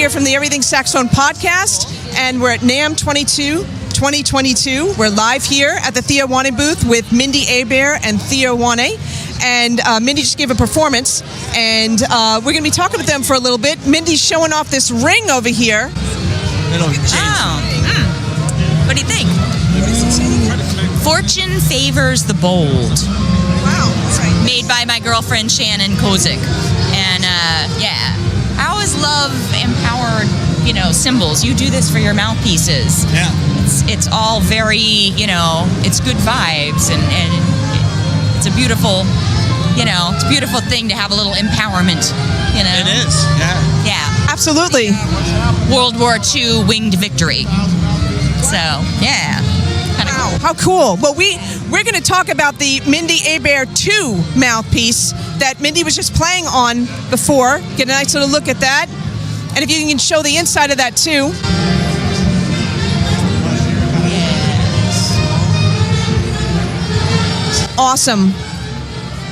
here from the Everything Saxophone podcast, and we're at NAMM 2022. We're live here at the Theo Wanne booth with Mindi Abair and Theo Wanne. And Mindi just gave a performance, and we're going to be talking with them for a little bit. Mindi's showing off this ring over here. What do you think? Fortune favors the bold. Wow. Made by my girlfriend Shannon Kozik. And I always love empowered, symbols. You do this for your mouthpieces. Yeah. It's all very, it's good vibes, and it's a beautiful, it's a beautiful thing to have a little empowerment, It is, yeah. Yeah. Absolutely. World War II winged victory. So, yeah. Wow, how cool. Well, we're going to talk about the Mindi Abair 2 mouthpiece that Mindi was just playing on before. Get a nice little look at that. And if you can show the inside of that too. Awesome.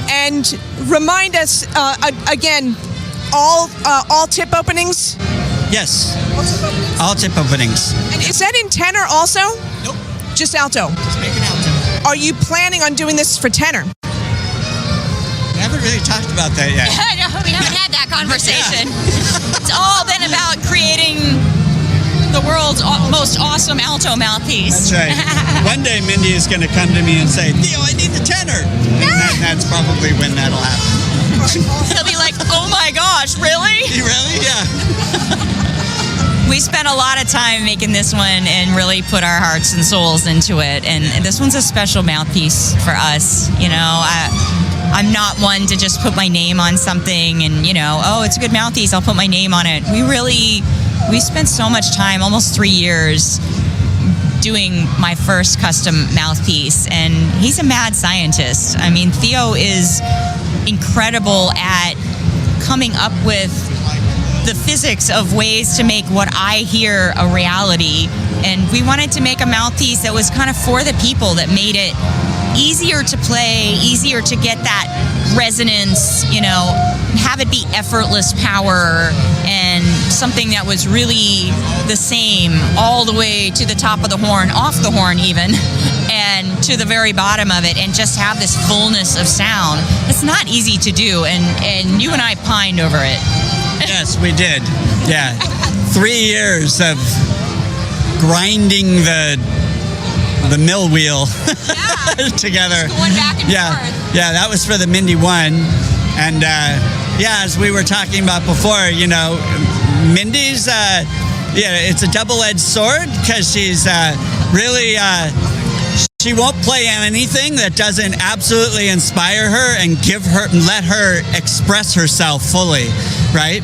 And remind us, again, all tip openings? Yes. All tip openings. And is that in tenor also? Nope. Just alto? Just make an alto. Are you planning on doing this for tenor? We haven't really talked about that yet. I know, we haven't had that conversation. It's all been about creating the world's most awesome alto mouthpiece. That's right. One day Mindi is going to come to me and say, Theo, I need the tenor. And that's probably when that'll happen. He'll be like, oh my gosh, really? Really? Yeah. We spent a lot of time making this one and really put our hearts and souls into it. And this one's a special mouthpiece for us. I'm not one to just put my name on something and, it's a good mouthpiece, I'll put my name on it. We spent so much time, almost 3 years, doing my first custom mouthpiece, and he's a mad scientist. I mean, Theo is incredible at coming up with the physics of ways to make what I hear a reality. And we wanted to make a mouthpiece that was kind of for the people, that made it easier to play, easier to get that resonance, have it be effortless power, and something that was really the same all the way to the top of the horn, off the horn even, and to the very bottom of it, and just have this fullness of sound. It's not easy to do, and you and I pined over it. Yes, we did. Yeah. 3 years of grinding the mill wheel together. Just going back and forth. Yeah, that was for the Mindi 1. And as we were talking about before, Mindi's, it's a double-edged sword, because she's really, she won't play anything that doesn't absolutely inspire her and let her express herself fully, right?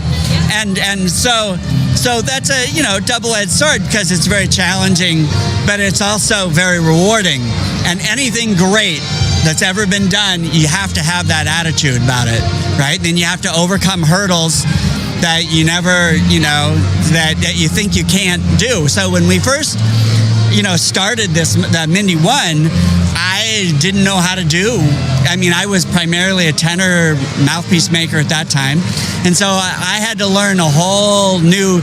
And so that's a double-edged sword, because it's very challenging, but it's also very rewarding. And anything great that's ever been done, you have to have that attitude about it, right? Then you have to overcome hurdles that you never, that you think you can't do. So when we first, started that Mindi 1, I didn't know how to do. I mean, I was primarily a tenor mouthpiece maker at that time. And so I had to learn a whole new,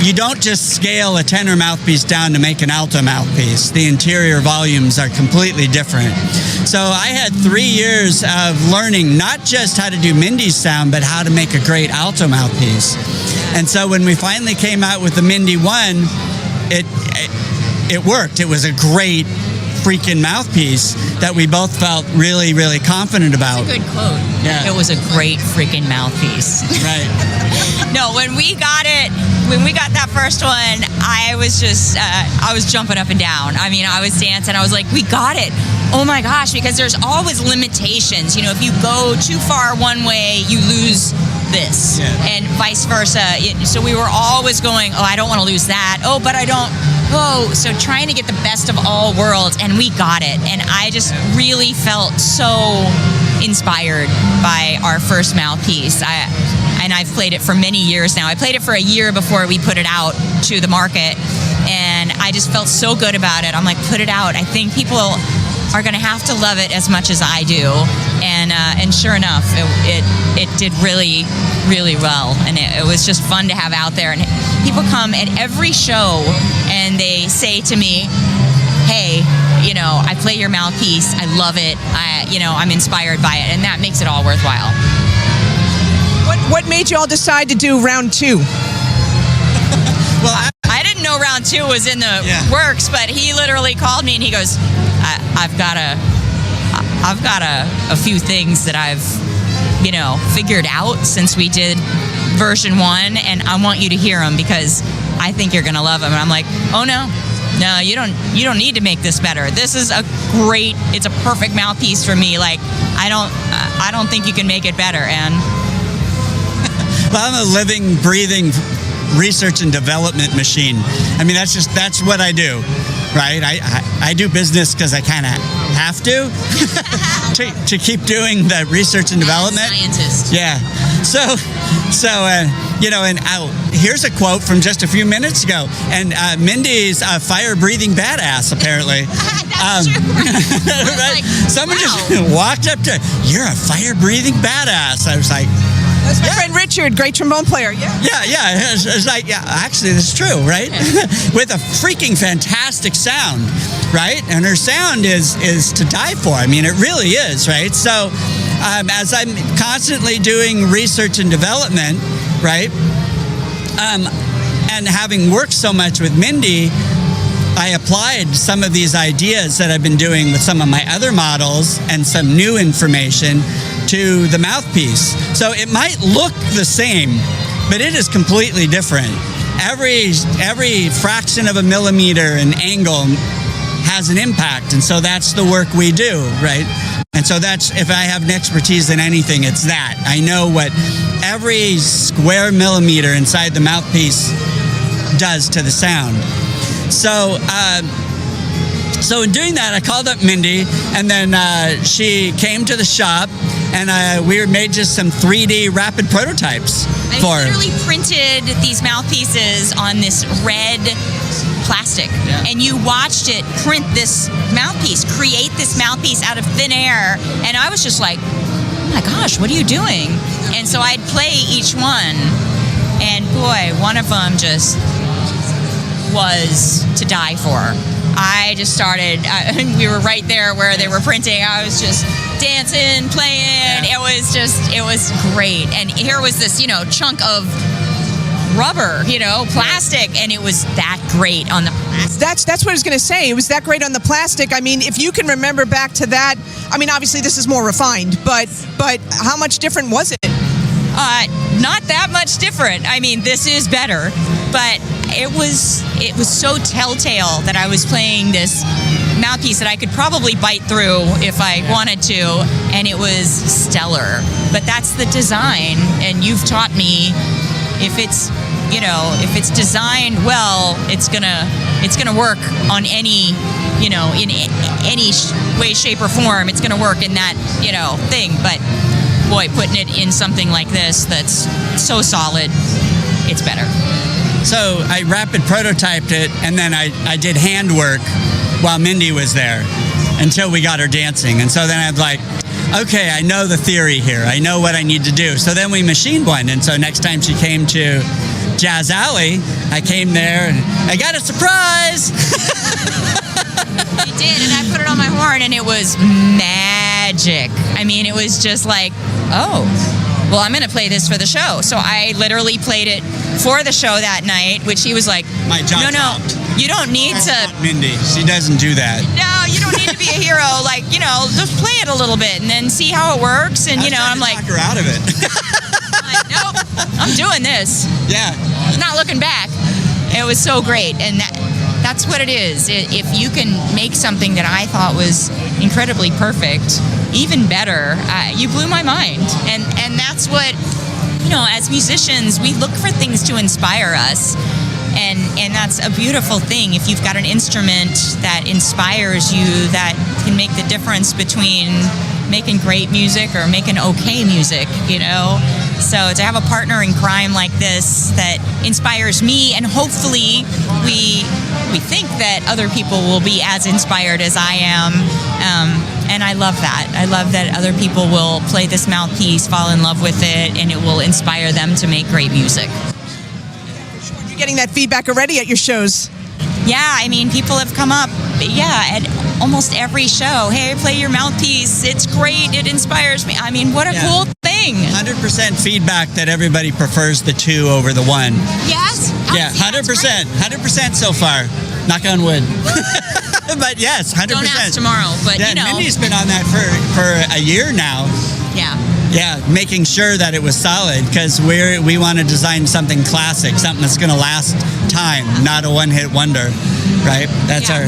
you don't just scale a tenor mouthpiece down to make an alto mouthpiece. The interior volumes are completely different. So I had 3 years of learning not just how to do Mindi's sound, but how to make a great alto mouthpiece. And so when we finally came out with the Mindi 1, it worked. It was a great freaking mouthpiece that we both felt really, really confident about. That's a good quote. Yeah. It was a great freaking mouthpiece. Right. No, when we got that first one, I was just, I was jumping up and down. I mean, I was dancing. I was like, we got it. Oh my gosh, because there's always limitations. If you go too far one way, you lose this, and vice versa. So we were always going, oh, I don't want to lose that. Oh, but I don't. Oh, so trying to get the best of all worlds, and we got it. And I just really felt so inspired by our first mouthpiece. And I've played it for many years now. I played it for a year before we put it out to the market, and I just felt so good about it. I'm like, put it out. I think people are going to have to love it as much as I do. And sure enough, it did really, really well. And it was just fun to have out there. And people come at every show and they say to me, hey, I play your mouthpiece. I love it. I'm inspired by it. And that makes it all worthwhile. What made you all decide to do round 2? Well, I didn't know round 2 was in the works, but he literally called me and he goes, I've got a few things that I've, figured out since we did version 1, and I want you to hear them because I think you're going to love them. And I'm like, oh no, you don't need to make this better. This is it's a perfect mouthpiece for me. Like, I don't think you can make it better. And well, I'm a living, breathing research and development machine. I mean, that's what I do, right? I do business because I kind of have to to keep doing the research and development. Scientist. Yeah. So and here's a quote from just a few minutes ago. And Mindi's a fire-breathing badass, apparently. That's true. Right? Someone just walked up to, you're a fire-breathing badass. I was like, that's my friend Richard, great trombone player. Yeah. It's like, actually, that's true, right? With a freaking fantastic sound, right? And her sound is to die for. I mean, it really is, right? So, as I'm constantly doing research and development, right? And having worked so much with Mindi, I applied some of these ideas that I've been doing with some of my other models and some new information to the mouthpiece. So it might look the same, but it is completely different. Every fraction of a millimeter in angle has an impact, and so that's the work we do, right? And so that's, if I have an expertise in anything, it's that. I know what every square millimeter inside the mouthpiece does to the sound. So in doing that, I called up Mindi, and then she came to the shop, and we made just some 3D rapid prototypes for her. I literally printed these mouthpieces on this red plastic, and you watched it print this mouthpiece, create this mouthpiece out of thin air, and I was just like, oh my gosh, what are you doing? And so I'd play each one, and boy, one of them just was to die for. I just started, we were right there where they were printing. I was just dancing, playing. It was great. And here was this, chunk of rubber, plastic, and it was that great on the plastic. That's what I was going to say. It was that great on the plastic. I mean, if you can remember back to that, I mean, obviously this is more refined, but how much different was it? Not that much different. I mean, this is better, but it was so telltale that I was playing this mouthpiece that I could probably bite through if I wanted to, and it was stellar. But that's the design, and you've taught me if it's designed well, it's gonna work on any, in any way, shape, or form. It's gonna work in that, thing. But boy, putting it in something like this that's so solid, it's better. So I rapid prototyped it, and then I did handwork while Mindi was there until we got her dancing. And so then I'm like, okay, I know the theory here. I know what I need to do. So then we machined one. And so next time she came to Jazz Alley, I came there and I got a surprise. You did, and I put it on my horn, and it was magic. I mean, it was just like, oh, well, I'm going to play this for the show. So I literally played it for the show that night, which he was like, my jaw no, you don't need to. Mindi, she doesn't do that. No, you don't need to be a hero. Like, just play it a little bit and then see how it works. And, I'm like, talk her out of it. I'm like, nope, I'm doing this. Yeah. Not looking back. It was so great. And that's what it is. If you can make something that I thought was incredibly perfect, even better, you blew my mind. And that's what, as musicians, we look for things to inspire us. And that's a beautiful thing. If you've got an instrument that inspires you, that can make the difference between making great music or making okay music, So to have a partner in crime like this that inspires me, and hopefully we think that other people will be as inspired as I am, And I love that. I love that other people will play this mouthpiece, fall in love with it, and it will inspire them to make great music. You're getting that feedback already at your shows. Yeah, I mean, people have come up, at almost every show. Hey, play your mouthpiece. It's great. It inspires me. I mean, what a cool thing. 100% feedback that everybody prefers the 2 over the 1. Yes? Yeah, 100%. 100% so far. Knock on wood. But yes, 100%. Don't ask tomorrow, but yeah, you know. Mindy's been on that for a year now. Yeah. Yeah, making sure that it was solid, because we want to design something classic, something that's going to last time, not a one-hit wonder, right? That's our.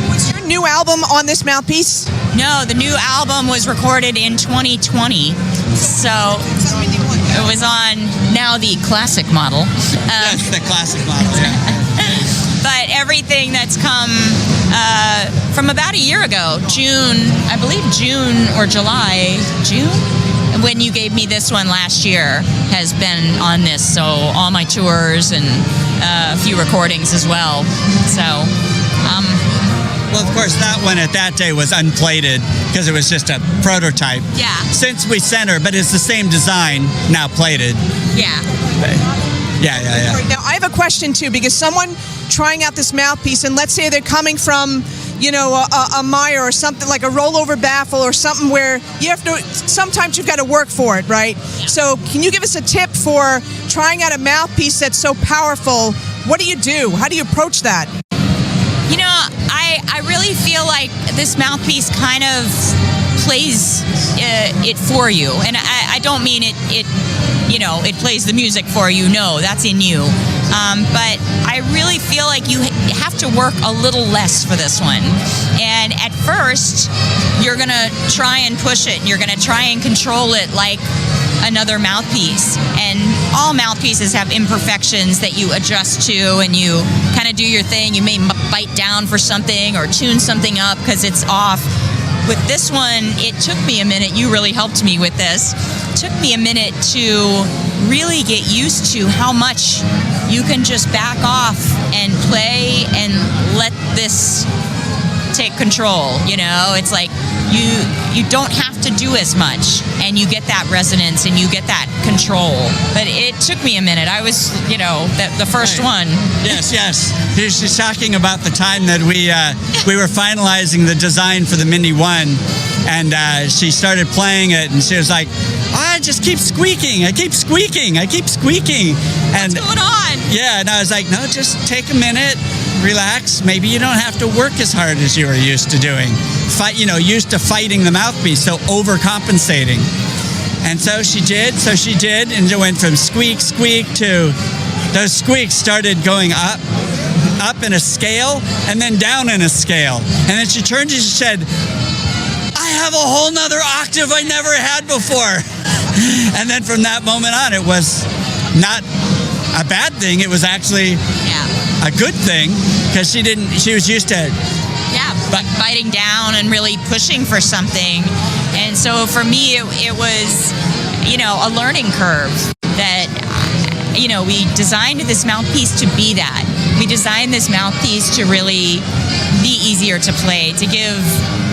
Was your new album on this mouthpiece? No, the new album was recorded in 2020, so it was on now the classic model. Yes, the classic model, yeah. But everything that's come from about a year ago, I believe June or July, when you gave me this one last year, has been on this. So all my tours and a few recordings as well. So, well, of course, that one at that day was unplated because it was just a prototype. Yeah. Since we sent her, but it's the same design, now plated. Yeah. Yeah. Now, I have a question, too, because someone trying out this mouthpiece, and let's say they're coming from, a Meyer or something like a rollover baffle or something where sometimes you've got to work for it, right? Yeah. So can you give us a tip for trying out a mouthpiece that's so powerful? What do you do? How do you approach that? I really feel like this mouthpiece kind of plays it for you. And I don't mean it plays the music for you. No, that's in you. But I really feel like you have to work a little less for this one. And at first, you're going to try and push it. And you're going to try and control it like another mouthpiece. And all mouthpieces have imperfections that you adjust to, and you kind of do your thing. You may bite down for something or tune something up because it's off. With this one, it took me a minute. You really helped me with this. It took me a minute to really get used to how much you can just back off and play and let this take control. It's like you don't have to do as much, and you get that resonance and you get that control. But it took me a minute. I was, the first one. Yes. She's talking about the time that we were finalizing the design for the Mindi One, and she started playing it, and she was like, I just keep squeaking. I keep squeaking. And what's going on? Yeah, and I was like, no, just take a minute, relax. Maybe you don't have to work as hard as you were used to doing. Used to fighting the mouthpiece, so overcompensating. And so she did, and it went from squeak to those squeaks started going up in a scale and then down in a scale. And then she turned and she said, I have a whole nother octave I never had before. And then from that moment on, it was not a bad thing. It was actually a good thing, because she was used to biting down and really pushing for something. And so for me, it was, a learning curve that, we designed this mouthpiece to be that. We designed this mouthpiece to really be easier to play, to give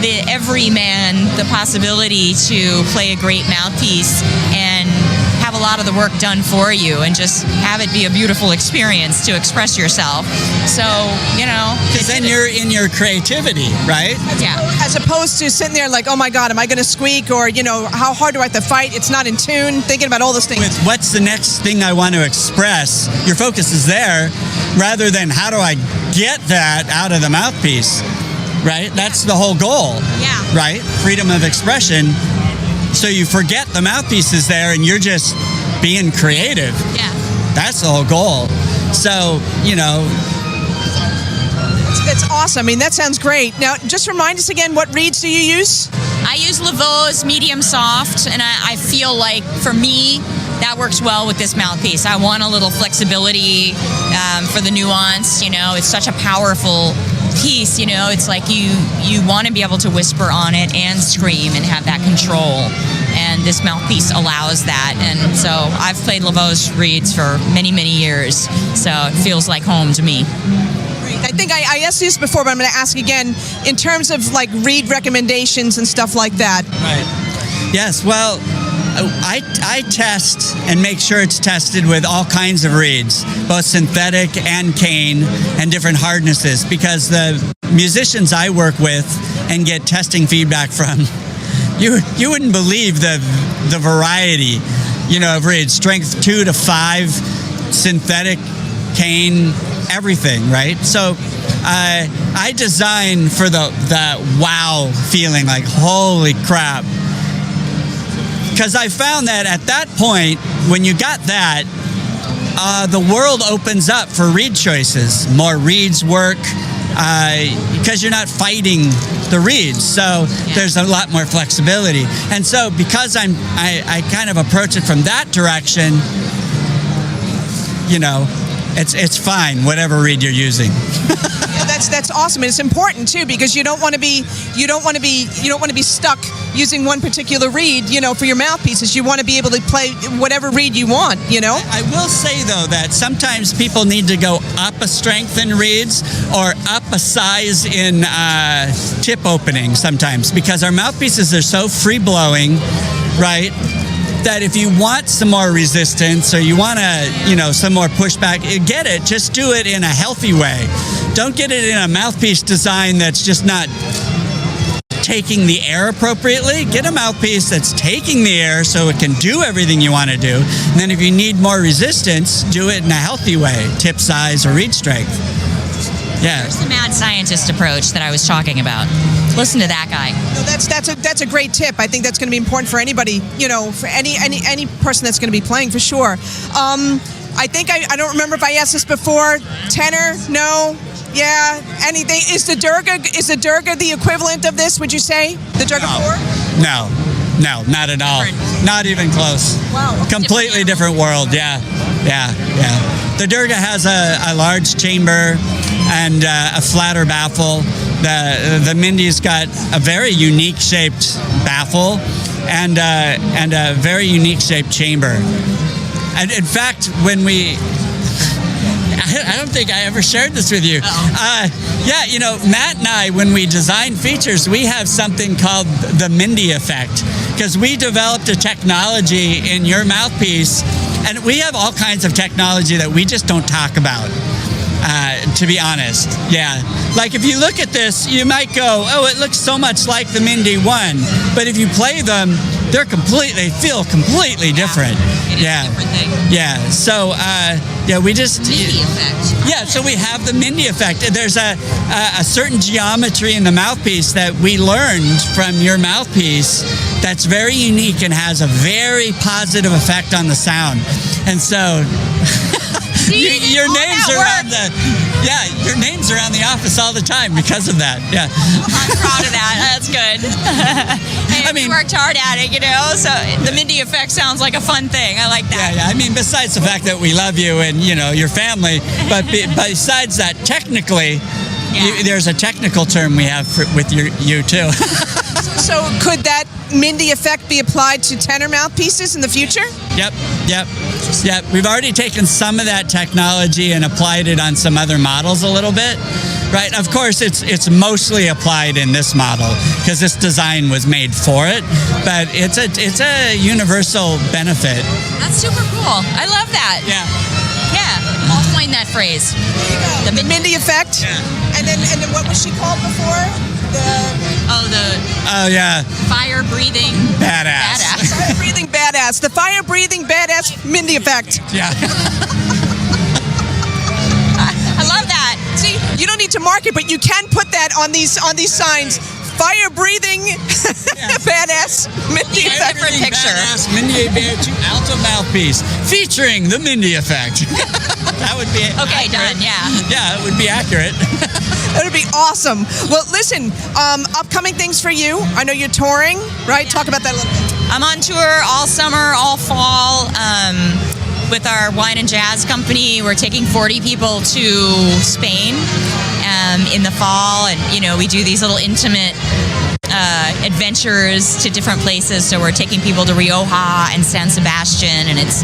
the everyman the possibility to play a great mouthpiece and have a lot of the work done for you, and just have it be a beautiful experience to express yourself. So, because then you're in your creativity, right? Yeah. As opposed to sitting there like, oh my God, am I going to squeak? Or, how hard do I have to fight? It's not in tune. Thinking about all those things. With what's the next thing I want to express, your focus is there, rather than how do I get that out of the mouthpiece, right? That's the whole goal. Yeah. Right? Freedom of expression. So you forget the mouthpiece is there and you're just being creative. Yeah. That's the whole goal. So, That's awesome. I mean, that sounds great. Now, just remind us again, what reeds do you use? I use Laveau's medium soft, and I feel like, for me, that works well with this mouthpiece. I want a little flexibility for the nuance. It's such a powerful piece. It's like you want to be able to whisper on it and scream and have that control, and this mouthpiece allows that. And so I've played Laveau's reeds for many years, so it feels like home to me. I think I asked you this before, but I'm going to ask again in terms of like reed recommendations and stuff like that. Right. Yes. Well, I test and make sure it's tested with all kinds of reeds, both synthetic and cane, and different hardnesses, because the musicians I work with and get testing feedback from, you wouldn't believe the variety, of reeds. Strength 2 to 5, synthetic, cane, everything, right? So I design for the wow feeling, like holy crap. Because I found that at that point, when you got that, the world opens up for reed choices. More reeds work, because you're not fighting the reeds. So there's a lot more flexibility. And so because I kind of approach it from that direction, it's fine, whatever reed you're using. That's awesome, and it's important too, because you don't want to be stuck using one particular reed, for your mouthpieces. You want to be able to play whatever reed you want, I will say though that sometimes people need to go up a strength in reeds or up a size in tip opening sometimes, because our mouthpieces are so free blowing, right? That if you want some more resistance or you want to, some more pushback, get it. Just do it in a healthy way. Don't get it in a mouthpiece design that's just not taking the air appropriately. Get a mouthpiece that's taking the air so it can do everything you want to do. And then if you need more resistance, do it in a healthy way, tip size or reed strength. Yeah. There's the mad scientist approach that I was talking about. Listen to that guy. No, that's a great tip. I think that's going to be important for anybody, for any person that's going to be playing, for sure. I think I don't remember if I asked this before. Tenor? No. Yeah. Anything? Is the Durga the equivalent of this? Would you say the Durga 4? No, not at all. Not even close. Wow. Completely different world. Yeah. The Durga has a large chamber and a flatter baffle. The Mindi's got a very unique shaped baffle and a very unique shaped chamber. And in fact, when I don't think I ever shared this with you. Matt and I, when we design features, we have something called the Mindi effect, because we developed a technology in your mouthpiece, and we have all kinds of technology that we just don't talk about. To be honest, like if you look at this, you might go, "Oh, it looks so much like the Mindi One," but if you play them, they feel completely different. It is a different thing. Yeah. So, we just Mindi effect. Yeah. So we have the Mindi effect. There's a certain geometry in the mouthpiece that we learned from your mouthpiece that's very unique and has a very positive effect on the sound, and so. Your name's around your name's around the office all the time because of that. Yeah. I'm proud of that. That's good. We worked hard at it, so the Mindi effect sounds like a fun thing. I like that. Yeah. Besides the fact that we love you and, your family, but besides that, technically, there's a technical term we have with you too. So could that Mindi effect be applied to tenor mouthpieces in the future? Yep. We've already taken some of that technology and applied it on some other models a little bit. Right. Of course, it's mostly applied in this model because this design was made for it, but it's a universal benefit. That's super cool. I love that. Yeah. I'll coin that phrase. The Mindi effect. Yeah. And then what was she called before? Fire-breathing badass. Fire-breathing badass. The fire-breathing badass Mindi effect. Yeah. I love that. See, you don't need to mark it, but you can put that on these signs. Fire-breathing badass Mindi effect. Different picture. Badass Mindi Abair Theo alto mouthpiece featuring the Mindi effect. That would be okay. Accurate. Done. Yeah. Yeah, it would be accurate. That would be awesome. Well, listen, upcoming things for you. I know you're touring, right? Talk about that a little bit. I'm on tour all summer, all fall, with our wine and jazz company. We're taking 40 people to Spain in the fall, and we do these little intimate adventures to different places. So we're taking people to Rioja and San Sebastian, and it's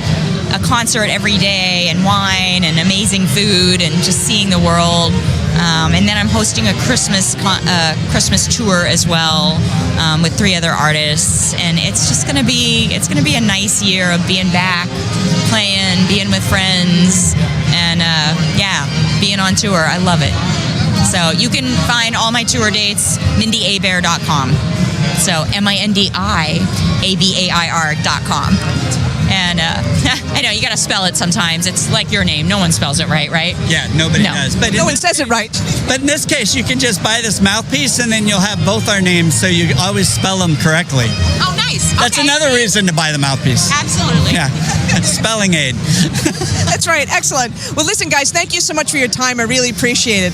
a concert every day, and wine and amazing food, and just seeing the world. And then I'm hosting a Christmas tour as well with 3 other artists, and it's gonna be a nice year of being back, playing, being with friends, and being on tour. I love it. So you can find all my tour dates MindiAbair.com. So MindiAbair.com. And I know you got to spell it sometimes. It's like your name. No one spells it right? Yeah, nobody does. But no one says it right. But in this case, you can just buy this mouthpiece, and then you'll have both our names, so you always spell them correctly. Oh, nice. That's Okay. another reason to buy the mouthpiece. Absolutely. Yeah, spelling aid. That's right. Excellent. Well, listen, guys, thank you so much for your time. I really appreciate it.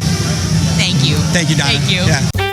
Thank you. Thank you, Donna. Thank you. Yeah.